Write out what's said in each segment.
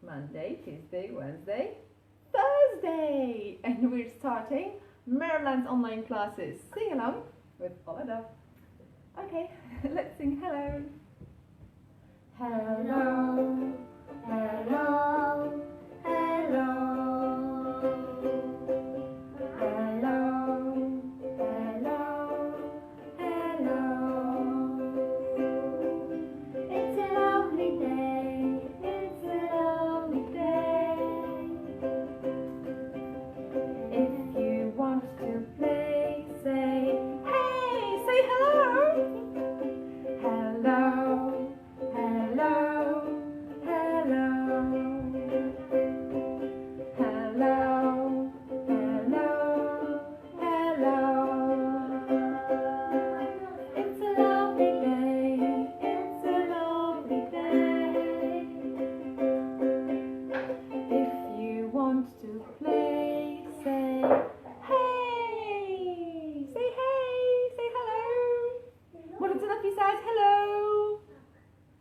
Monday, Tuesday, Wednesday, Thursday. And we're starting Maryland's online classes. Sing along with Olada. Okay, let's sing hello. Hello, hello, hello.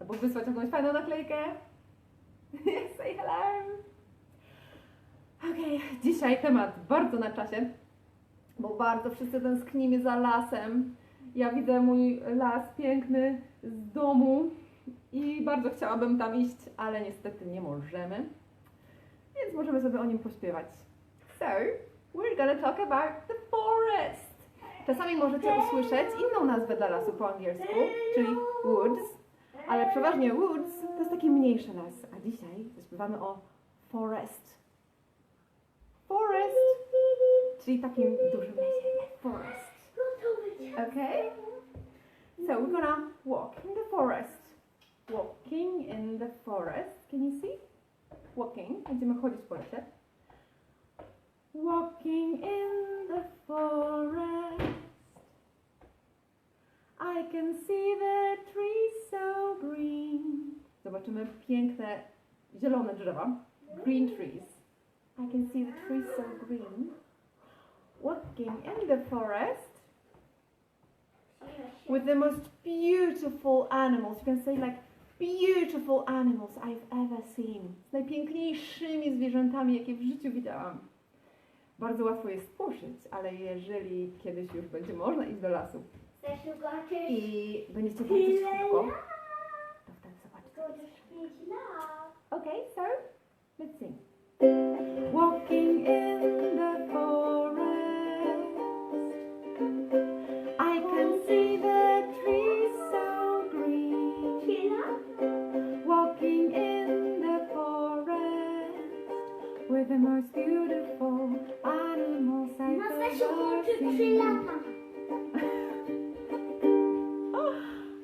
Albo wysłać jakąś fajną naklejkę. Say hello. Okej, dzisiaj temat bardzo na czasie, bo bardzo wszyscy tęsknimy za lasem. Ja widzę mój las piękny z domu i bardzo chciałabym tam iść, ale niestety nie możemy. Więc możemy sobie o nim pośpiewać. So, we're gonna talk about the forest. Czasami możecie usłyszeć inną nazwę dla lasu po angielsku, czyli woods, ale przeważnie woods to jest taki mniejszy las, a dzisiaj zaśpiewamy o forest. Forest, czyli takim dużym lesie. Forest. Okay? So we're gonna walk in the forest. Walking in the forest. Can you see? Walking. Będziemy chodzić po lesie. Walking in the forest. I can see the trees so green. Zobaczymy piękne, zielone drzewa. Green trees. I can see the trees so green. Walking in the forest with the most beautiful animals. You can say like beautiful animals I've ever seen. Z najpiękniejszymi zwierzętami, jakie w życiu widziałam. Bardzo łatwo je spłoszyć, ale jeżeli kiedyś już będzie można iść do lasu i będziecie chodzić szybko, to wtedy zobaczycie. Okay, so let's sing. Walking in the forest, I can see the trees so green. Walking in the forest with the most beautiful animals I've ever seen.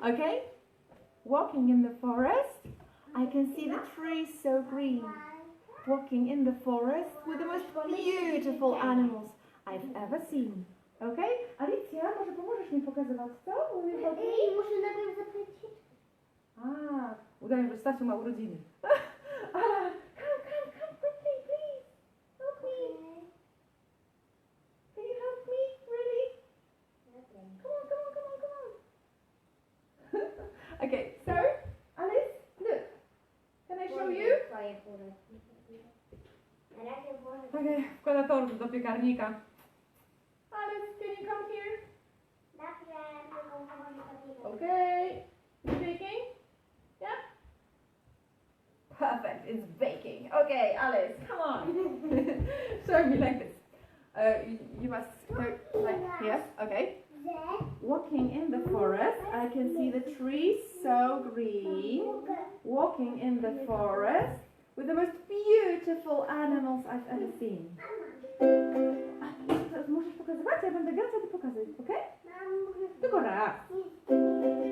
Okay? Walking in the forest, I can see the trees so green. Walking in the forest with the most beautiful animals I've ever seen. Okay? Alicja, może pomożesz mi pokazywać to? Muszę najpierw zapytać. Udaję, że Stasiu ma urodziny. Come quickly, please. Help me. Can you help me? Really? Come on. Okay, so, Alice, look. Can I show you? Okay, wkłada tort do piekarnika. Alice, can you come here? Okay. It's baking? Yeah? Perfect, it's baking. Okay, Alice, come on. Show me like this. You must go like here, okay? Walking in the forest, I can see the trees so green. Walking in the forest with the most beautiful animals I've ever seen. Teraz możesz pokazywać? Ja będę grać, a ty pokazuj, okej? Tylko raz.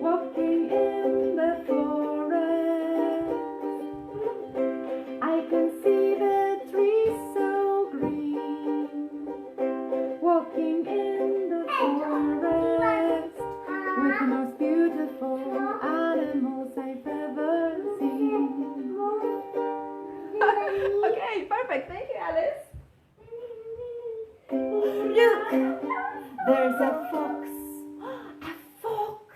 Walking in the forest, I can see the trees so green. Walking in the forest with the most beautiful animals I've ever seen. Okay, perfect. Thank you, Alice. Look, there's a fox. A fox.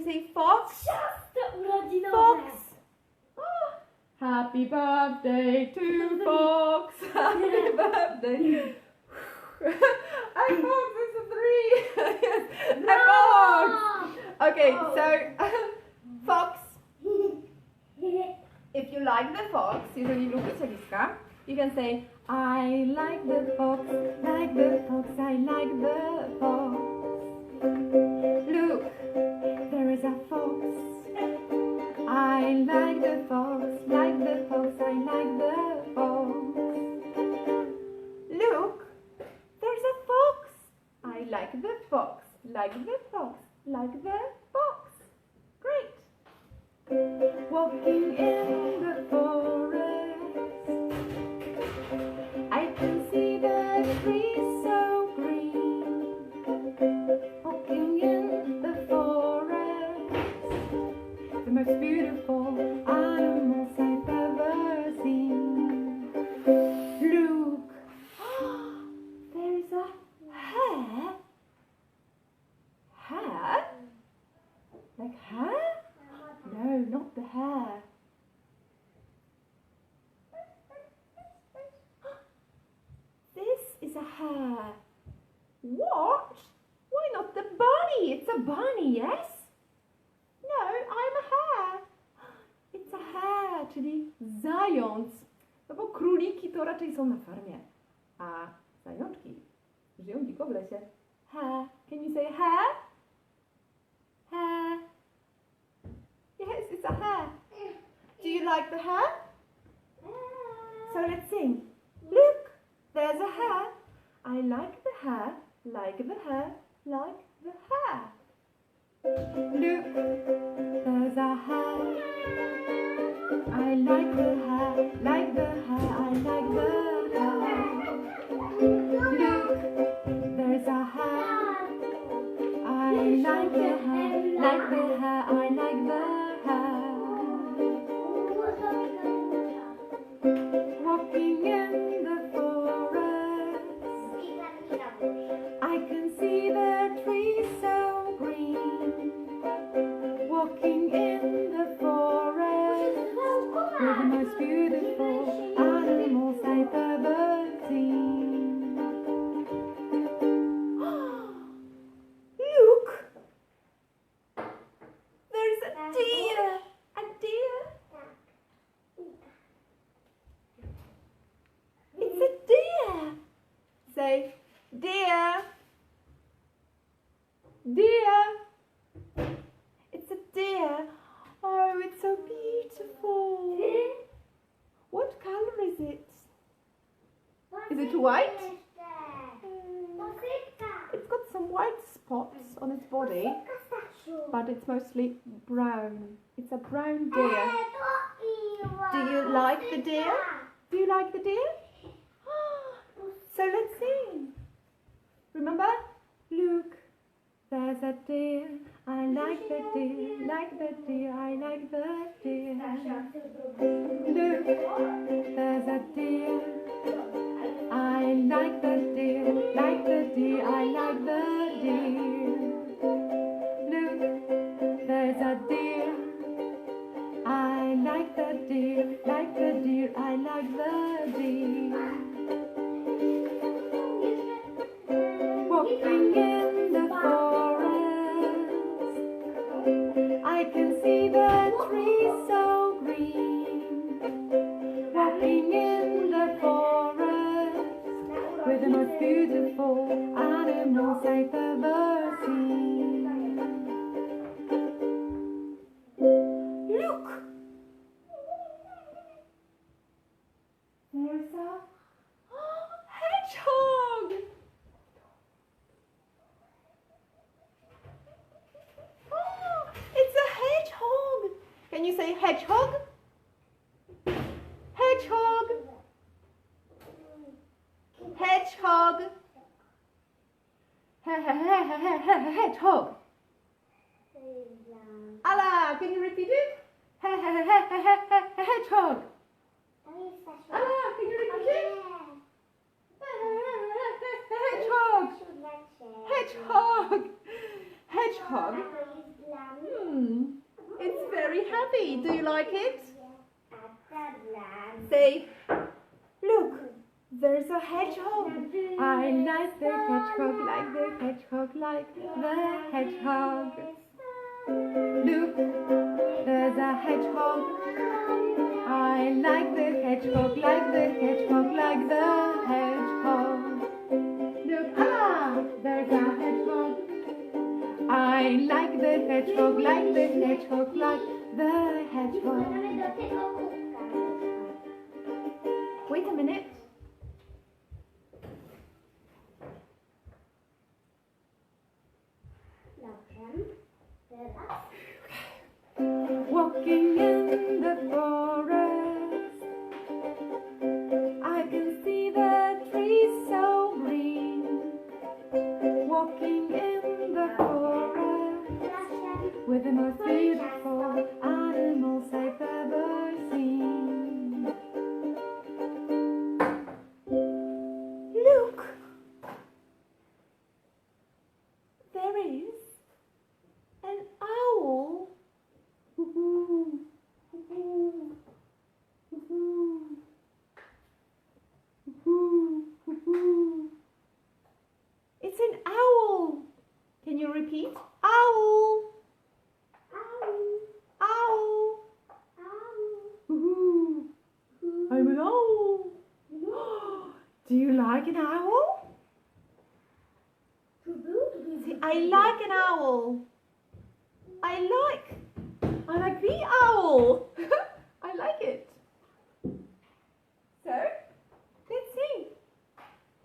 say fox? Ciasto urodzinowe. Fox. Oh, happy birthday to Fox. Happy birthday. I fox is a 3. Yes, a fox. Okay, so fox. If you like the fox, jeżeli lubicie liska, you can say I like the fox, I like the fox. Look, there is a fox. I like the fox, I like the fox. Look, there's a fox. I like the fox, like the fox. Great. Walking in the forest, I can see the trees so green. Walking in the forest, the most beautiful animals I've ever seen. Look, there is a hare. Hare? Like hare? No, not the hare. This is a hare. What? Why not the bunny? It's a bunny, yes? No, I'm a hare. It's a hare, czyli zając. No bo króliki to raczej są na farmie, a zajączki żyją dziko w lesie. Hare. Can you say hare? Hare. Yes, it's a hare. Do you like the hare? So let's sing. Look, there's a hare. I like the hare, like the hare, like the hare. Look, there's a hare. I like the hare, like the hare, I like the hare. Look, there's a hare. I like the hare, like the hare, I like the hare. Walking in the forest, I can see the trees so green. Walking in the forest, with the most beautiful animals I've ever seen. Look! There's a deer! A deer! It's a deer! Say, deer! Deer! It's a deer! Oh, it's so beautiful! What color is it? Is it white? It's got some white spots on its body, but it's mostly brown. It's a brown deer. Do you like the deer? Do you like the deer? So let's sing. Remember? Look, there's a deer. I like the deer, like the deer, I like the deer. Look, there's a deer. I like the deer, like the deer, I like the deer. Look, there's a deer. I like the deer, like the deer, I like the deer. Walking in the forest, I can see the trees so green. Walking in the forest, with the most beautiful animals I've ever seen. Look! There's a hedgehog! Oh, it's a hedgehog! Can you say hedgehog? Hedgehog! Hedgehog! Hedgehog! Allah, can you repeat it? Hedgehog! Allah, can you repeat it? Hedgehog! Hedgehog! Hedgehog! happy. Do you like it? Say, look, there's a hedgehog. I like the hedgehog, like the hedgehog, like the hedgehog. Look, there's a hedgehog. I like the hedgehog, like the hedgehog, like the hedgehog. Look, there's a hedgehog. I like the hedgehog, like the hedgehog, like the hedgehog. Wait a minute. Walking in the forest, I can see the trees so green. Walking in the forest with the most beautiful animals I've ever seen. Look! There is an owl. Woohoo! Woohoo! Woohoo! Woohoo! Woohoo! It's an owl. Can you repeat? Owl. Owl. Woohoo! I'm an owl. Do you like an owl? See, I like an owl. I like the owl. I like it. So, let's see.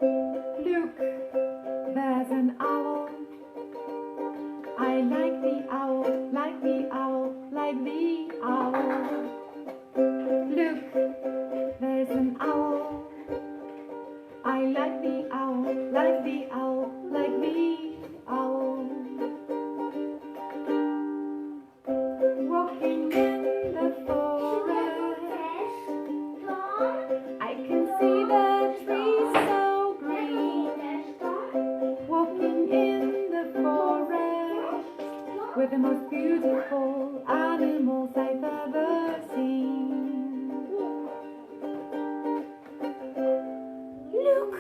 Look, there's an owl. I like the owl, like the owl, like the owl. Look, there's an owl. I like the owl, like the owl, like the owl. Walking in the forest, I can see the trees so green. Walking in the forest with the most beautiful animals I've ever seen. Look!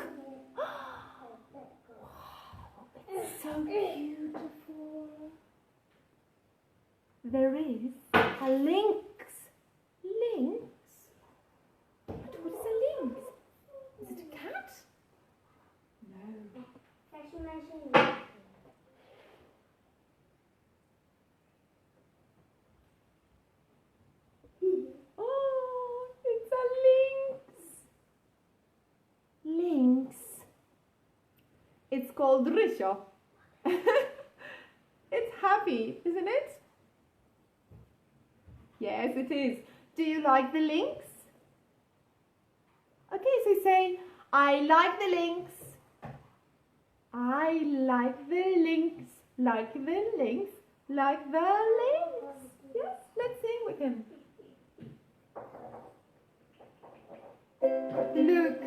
It's so beautiful. There is a lynx. Lynx? But what is a lynx? Is it a cat? No. Oh, it's a lynx. Lynx. It's called Rysio. It's happy, isn't it? Yes, it is. Do you like the lynx? Okay, so say, I like the lynx. I like the lynx. Like the lynx. Like the lynx. Yes, let's sing with him. Look,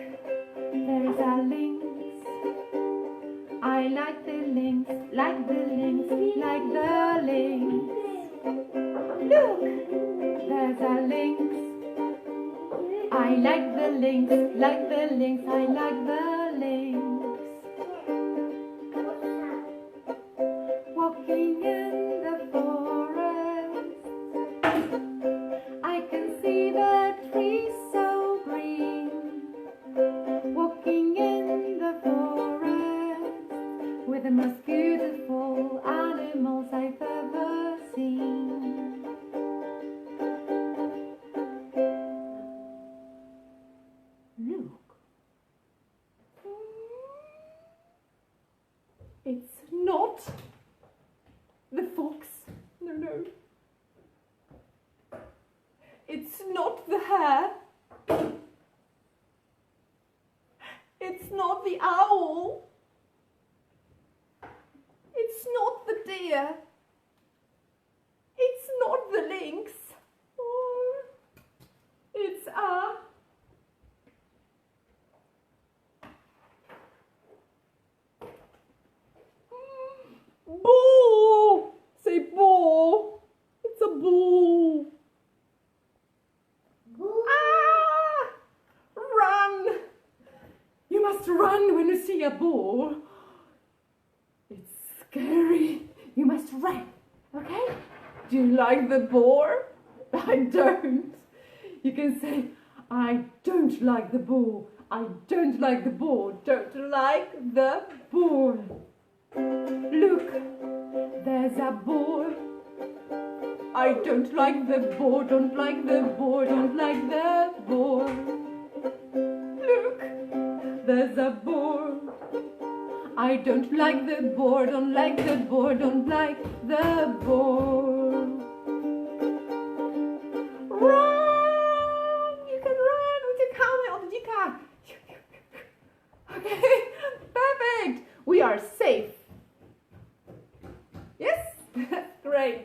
there's a lynx. I like the lynx. Like the lynx. Like the lynx. Look, there's a lynx. I like the lynx, like the lynx, I like the lynx. Walking in the forest, I can see the trees so green. Walking in the forest with the most beautiful animals I've ever seen. Look. It's not the fox. No, no. It's not the hare. It's not the owl. It's not the deer. It's not the lynx. Oh, it's a bull. Say bull. It's a bull. must run when you see a ball. It's scary. You must run, okay? Do you like the ball? I don't. You can say, I don't like the ball. I don't like the ball. Don't like the ball. Look, there's a ball. I don't like the ball. Don't like the ball. Don't like the ball. Look, there's a ball. I don't like the ball. Don't like the ball. Don't like the ball. Run! You can run. Uciekamy od dzika. Okay, perfect. We are safe. Yes? Great.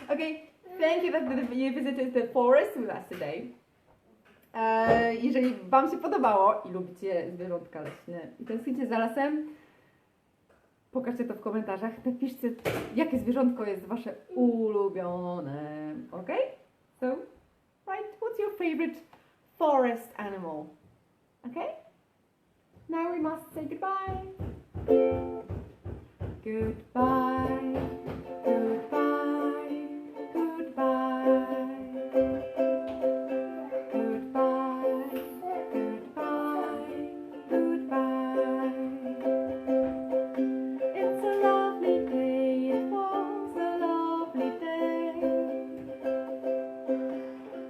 Okay, thank you that you visited the forest with us today. Jeżeli Wam się podobało i lubicie zwierzątka leśne i tęsknicie za lasem, pokażcie to w komentarzach. Napiszcie, jakie zwierzątko jest Wasze ulubione. Okay? So, right, what's your favorite forest animal? Okay? Now we must say goodbye. Goodbye. Goodbye. Goodbye. Goodbye. Goodbye. Goodbye. It's a lovely day. It was a lovely day.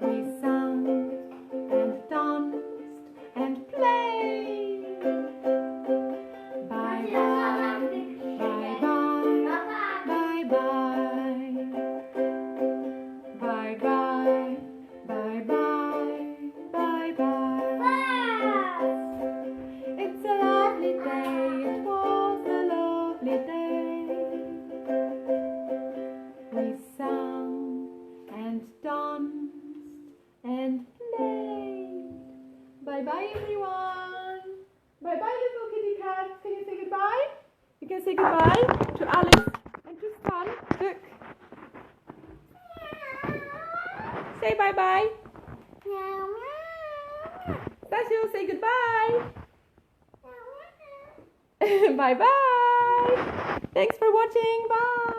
We sang and danced and played. Bye bye. Bye bye. Bye bye. Bye bye. Bye bye. Bye bye. It's a lovely day. It was a lovely day. We sang and danced and played. Bye bye, everyone. Bye bye, little kitty cat. Can you say goodbye? You can say goodbye to Alice and to Stan. Look. Say bye bye. Stasiu, say goodbye. Bye bye. Thanks for watching. Bye.